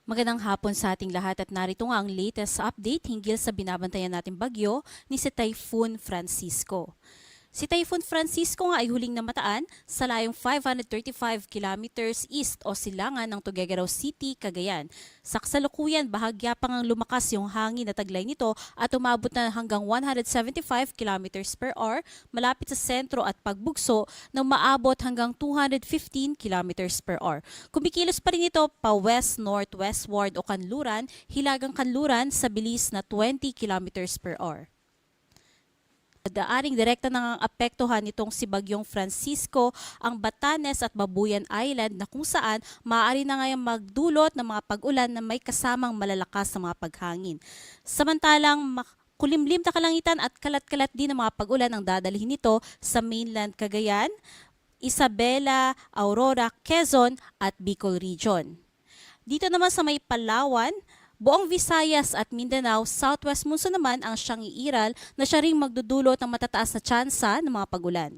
Magandang hapon sa ating lahat at narito nga ang latest update hinggil sa binabantayan nating bagyo ni si Typhoon Francisco. Si Typhoon Francisco nga ay huling namataan sa layong 535 kilometers east o silangan ng Tuguegarao City, Cagayan. Sa kasalukuyan, bahagya pa ngang lumakas yung hangin na taglay nito at umabot na hanggang 175 kilometers per hour malapit sa sentro at pagbugso na umaabot hanggang 215 kilometers per hour. Kumikilos pa rin ito pa west-northwestward o kanluran, hilagang kanluran sa bilis na 20 kilometers per hour. Daaring direkta nang apektuhan nitong si Bagyong Francisco ang Batanes at Babuyan Island na kung saan maaari na ngayon magdulot ng mga pag-ulan na may kasamang malalakas na mga paghangin. Samantalang kulimlim na kalangitan at kalat-kalat din ng mga pag-ulan ang dadalhin nito sa mainland Cagayan, Isabela, Aurora, Quezon at Bicol Region. Dito naman sa may Palawan, buong Visayas at Mindanao, Southwest Monsoon naman ang siyang iiral na siya ring magdudulot ng matataas na tsansa ng mga pagulan.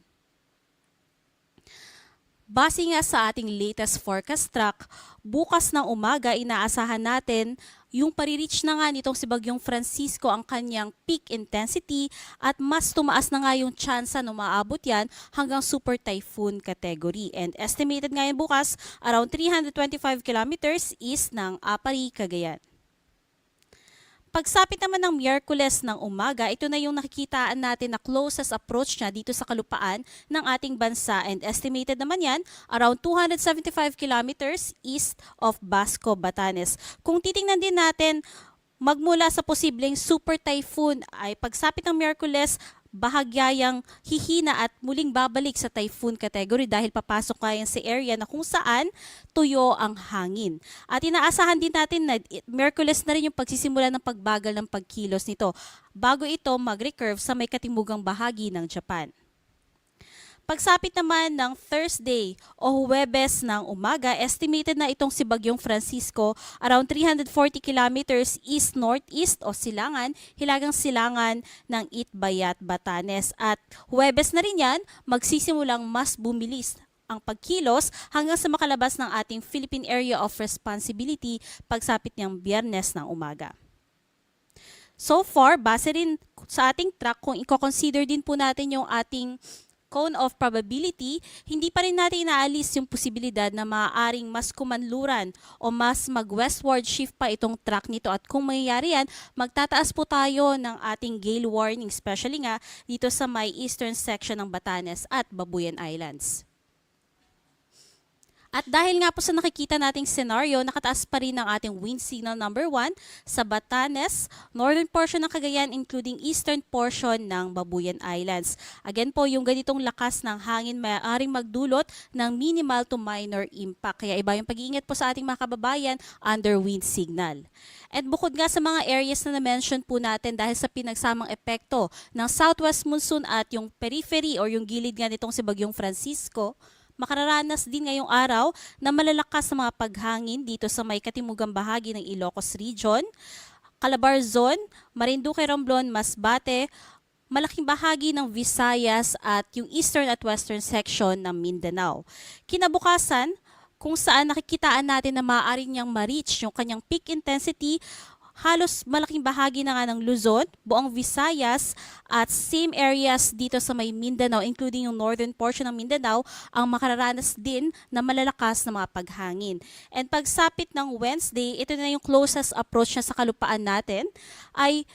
Base nga sa ating latest forecast track, bukas ng umaga inaasahan natin yung paririch na nga nitong si Bagyong Francisco ang kanyang peak intensity at mas tumaas na nga yung tsansa na maabot yan hanggang super typhoon category. And estimated nga yan bukas around 325 kilometers east ng Apari, Cagayan. Pagsapit naman ng Miyerkules ng umaga, ito na yung nakikitaan natin na closest approach niya dito sa kalupaan ng ating bansa and estimated naman yan around 275 kilometers east of Basco, Batanes. Kung titingnan din natin, magmula sa posibleng super typhoon ay pagsapit ng Miyerkules, bahagyayang hihina at muling babalik sa typhoon category dahil papasok nga yan sa area na kung saan tuyo ang hangin. At inaasahan din natin na Miyerkules na rin yung pagsisimula ng pagbagal ng pagkilos nito bago ito mag-recurve sa may katimugang bahagi ng Japan. Pagsapit naman ng Thursday o Huwebes ng umaga, estimated na itong si Bagyong Francisco around 340 kilometers east-northeast o silangan, hilagang silangan ng Itbayat, Batanes. At Huwebes na rin yan, magsisimulang mas bumilis ang pagkilos hanggang sa makalabas ng ating Philippine Area of Responsibility pagsapit niyang Biyernes ng umaga. So far, base rin sa ating track, kung i-consider din po natin yung ating cone of probability, hindi pa rin natin inaalis yung posibilidad na maaaring mas kumanluran o mas mag-westward shift pa itong track nito at kung mangyayari yan, magtataas po tayo ng ating gale warning, especially nga dito sa may eastern section ng Batanes at Babuyan Islands. At dahil nga po sa nakikita nating scenario, nakataas pa rin ang ating wind signal number 1 sa Batanes, northern portion ng Cagayan including eastern portion ng Babuyan Islands. Again po, yung ganitong lakas ng hangin maaaring magdulot ng minimal to minor impact. Kaya iba yung pag-iingat po sa ating mga kababayan under wind signal. At bukod nga sa mga areas na na-mention po natin dahil sa pinagsamang epekto ng southwest monsoon at yung periphery or yung gilid nga nitong si Bagyong Francisco, makararanas din ngayong araw na malalakas na mga paghangin dito sa may katimugang bahagi ng Ilocos Region, Calabar Zone, Marinduque, Romblon, Masbate, malaking bahagi ng Visayas at yung eastern at western section ng Mindanao. Kinabukasan, kung saan nakikitaan natin na maaari niyang ma-reach yung kanyang peak intensity, halos malaking bahagi na nga ng Luzon, buong Visayas at same areas dito sa may Mindanao including yung northern portion ng Mindanao ang makararanas din na malalakas na mga paghangin. And pagsapit ng Wednesday, ito na yung closest approach niya sa kalupaan natin, ay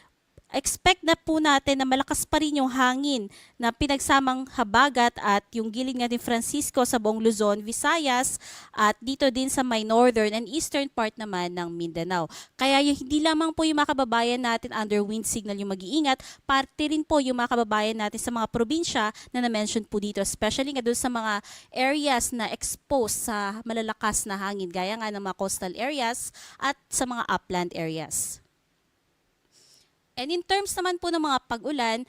expect na po natin na malakas pa rin yung hangin na pinagsamang habagat at yung gilid nga din Francisco sa buong Luzon, Visayas at dito din sa may northern and eastern part naman ng Mindanao. Kaya hindi lamang po yung mga kababayan natin under wind signal yung mag-iingat, parte rin po yung mga kababayan natin sa mga probinsya na na-mention po dito, especially nga doon sa mga areas na exposed sa malalakas na hangin gaya nga ng mga coastal areas at sa mga upland areas. And in terms naman po ng mga pag-ulan,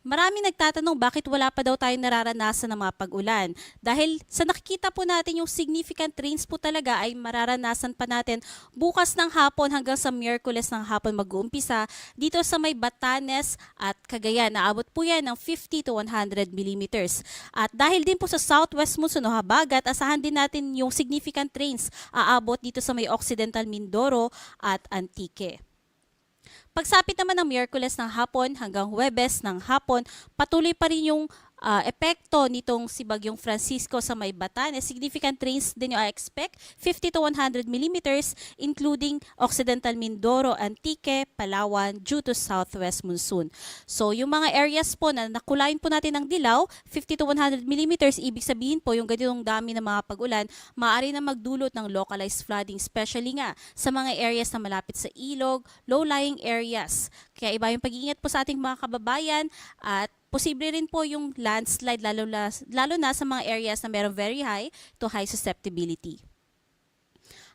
Marami nagtatanong bakit wala pa daw tayong nararanasan ng mga pag-ulan. Dahil sa nakikita po natin yung significant rains po talaga ay mararanasan pa natin bukas ng hapon hanggang sa Miyerkules ng hapon mag-uumpisa dito sa may Batanes at Cagayan. Naabot po yan ng 50 to 100 millimeters. At dahil din po sa southwest monsoon o habagat, asahan din natin yung significant rains aabot dito sa may Occidental Mindoro at Antique. Pagsapit naman ng Miyerkules ng hapon hanggang Huwebes ng hapon, patuloy pa rin yung epekto nitong si Bagyong Francisco sa may Batanes. Significant rains din yung I-expect, 50 to 100 millimeters, including Occidental Mindoro, Antique, Palawan, due to southwest monsoon. So yung mga areas po na nakulayin po natin ng dilaw, 50 to 100 millimeters, ibig sabihin po yung ganitong dami ng mga pag-ulan, maaari na magdulot ng localized flooding, especially nga sa mga areas na malapit sa ilog, low-lying areas. Kaya iba yung pag-iingat po sa ating mga kababayan at posible rin po yung landslide lalo na sa mga areas na meron very high to high susceptibility.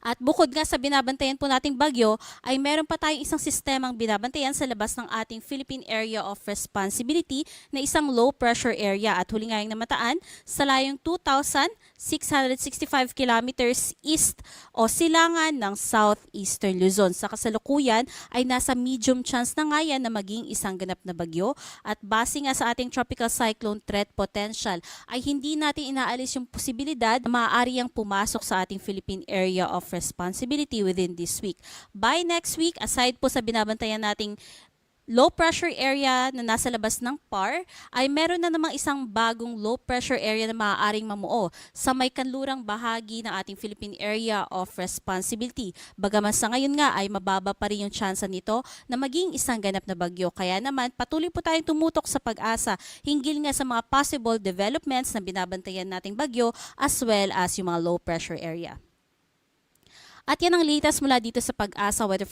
At bukod nga sa binabantayan po nating bagyo, ay meron pa tayong isang sistemang binabantayan sa labas ng ating Philippine Area of Responsibility na isang low pressure area at huli nga yung namataan sa layong 2,665 kilometers east o silangan ng southeastern Luzon. Sa kasalukuyan ay nasa medium chance na nga yan na maging isang ganap na bagyo at base nga sa ating tropical cyclone threat potential ay hindi natin inaalis yung posibilidad na maaari yang pumasok sa ating Philippine Area of Responsibility within this week. By next week, aside po sa binabantayan nating low pressure area na nasa labas ng PAR, ay meron na namang isang bagong low pressure area na maaaring mamuo sa may kanlurang bahagi ng ating Philippine Area of Responsibility. Bagaman sa ngayon nga ay mababa pa rin yung tsansa nito na maging isang ganap na bagyo. Kaya naman patuloy po tayong tumutok sa pag-asa hinggil nga sa mga possible developments na binabantayan nating bagyo as well as yung mga low pressure area. At yan ang latest mula dito sa Pag-asa Weather